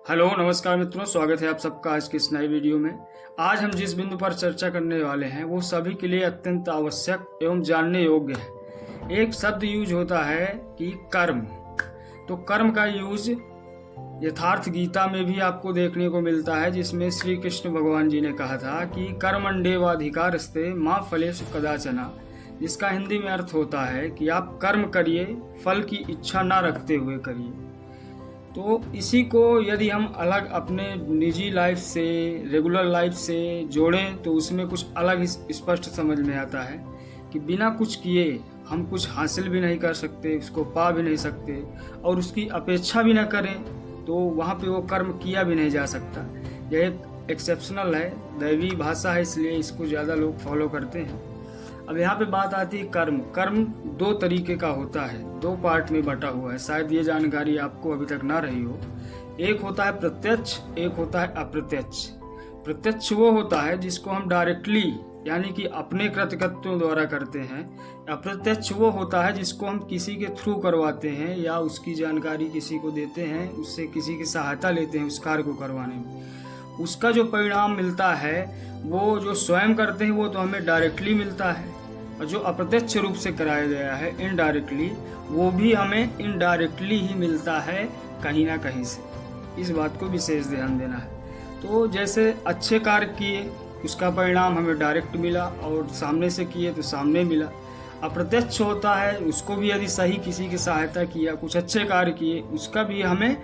Hello नमस्कार मित्रों, स्वागत है आप सबका आज की इस नई वीडियो में। आज हम जिस बिंदु पर चर्चा करने वाले हैं वो सभी के लिए अत्यंत आवश्यक एवं जानने योग्य है। एक शब्द यूज होता है कि कर्म। तो कर्म का यूज यथार्थ गीता में भी आपको देखने को मिलता है, जिसमें श्री कृष्ण भगवान जी ने कहा था कि कर्मण्येवाधिकारस्ते मा फलेषु कदाचन, जिसका हिंदी में अर्थ होता है कि आप कर्म करिए, फल की इच्छा ना रखते हुए करिए। तो इसी को यदि हम अलग अपने निजी लाइफ से, रेगुलर लाइफ से जोड़ें तो उसमें कुछ अलग ही स्पष्ट समझ में आता है कि बिना कुछ किए हम कुछ हासिल भी नहीं कर सकते, उसको पा भी नहीं सकते, और उसकी अपेक्षा भी ना करें तो वहाँ पे वो कर्म किया भी नहीं जा सकता। यह एक एक्सेप्शनल है, दैवी भाषा है, इसलिए इसको ज़्यादा लोग फॉलो करते हैं। अब यहाँ पे बात आती है कर्म। कर्म दो तरीके का होता है, दो पार्ट में बटा हुआ है। शायद ये जानकारी आपको अभी तक ना रही हो। एक होता है प्रत्यक्ष, एक होता है अप्रत्यक्ष। प्रत्यक्ष वो होता है जिसको हम डायरेक्टली यानी कि अपने कृतकृत्यों द्वारा करते हैं। अप्रत्यक्ष वो होता है जिसको हम किसी के थ्रू करवाते हैं या उसकी जानकारी किसी को देते हैं, उससे किसी की सहायता लेते हैं उस कार्य को करवाने में। उसका जो परिणाम मिलता है वो जो स्वयं करते हैं वो तो हमें डायरेक्टली मिलता है, और जो अप्रत्यक्ष रूप से कराया गया है इनडायरेक्टली, वो भी हमें इनडायरेक्टली ही मिलता है कहीं ना कहीं से। इस बात को विशेष ध्यान देना है। तो जैसे अच्छे कार्य किए उसका परिणाम हमें डायरेक्ट मिला, और सामने से किए तो सामने मिला। अप्रत्यक्ष होता है, उसको भी यदि सही किसी की सहायता किया, कुछ अच्छे कार्य किए, उसका भी हमें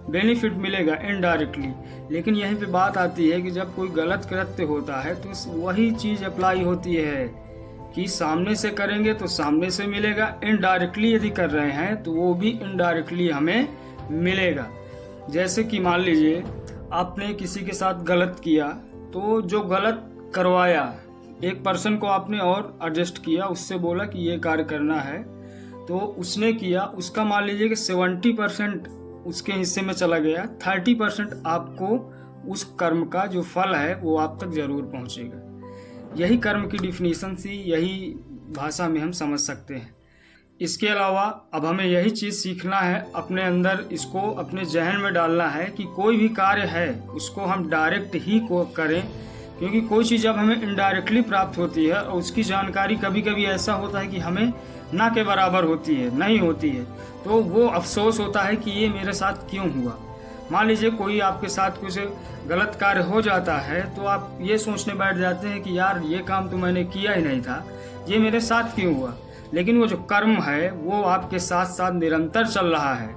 बेनिफिट मिलेगा इनडायरेक्टली। लेकिन यहीं पे बात आती है कि जब कोई गलत कृत्य होता है तो वही चीज़ अप्लाई होती है कि सामने से करेंगे तो सामने से मिलेगा, इनडायरेक्टली यदि कर रहे हैं तो वो भी इनडायरेक्टली हमें मिलेगा। जैसे कि मान लीजिए आपने किसी के साथ गलत किया, तो जो गलत करवाया एक पर्सन को आपने और एडजस्ट किया, उससे बोला कि ये कार्य करना है, तो उसने किया, उसका मान लीजिए कि 70% उसके हिस्से में चला गया, 30% आपको उस कर्म का जो फल है वो आप तक जरूर पहुंचेगा। यही कर्म की डिफिनीशन सी, यही भाषा में हम समझ सकते हैं। इसके अलावा अब हमें यही चीज़ सीखना है, अपने अंदर इसको अपने जहन में डालना है कि कोई भी कार्य है उसको हम डायरेक्ट ही को करें, क्योंकि कोई चीज़ जब हमें इनडायरेक्टली प्राप्त होती है और उसकी जानकारी कभी कभी ऐसा होता है कि हमें ना के बराबर होती है, नहीं होती है, तो वो अफसोस होता है कि ये मेरे साथ क्यों हुआ। मान लीजिए कोई आपके साथ कुछ गलत कार्य हो जाता है तो आप ये सोचने बैठ जाते हैं कि यार ये काम तो मैंने किया ही नहीं था, ये मेरे साथ क्यों हुआ। लेकिन वो जो कर्म है वो आपके साथ साथ निरंतर चल रहा है।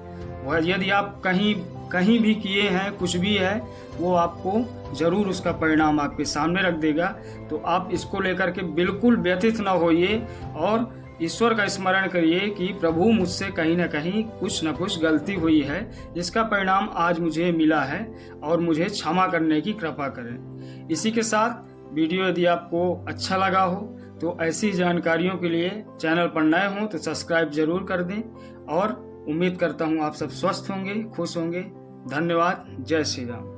वह यदि आप कहीं भी किए हैं, कुछ भी है, वो आपको जरूर उसका परिणाम आपके सामने रख देगा। तो आप इसको लेकर के बिल्कुल व्यथित ना होइए और ईश्वर का स्मरण करिए कि प्रभु मुझसे कहीं ना कहीं कुछ न कुछ गलती हुई है, जिसका परिणाम आज मुझे मिला है, और मुझे क्षमा करने की कृपा करें। इसी के साथ वीडियो यदि आपको अच्छा लगा हो तो ऐसी जानकारियों के लिए चैनल पर नए हों तो सब्सक्राइब जरूर कर दें, और उम्मीद करता हूँ आप सब स्वस्थ होंगे, खुश होंगे। धन्यवाद। जय श्री राम।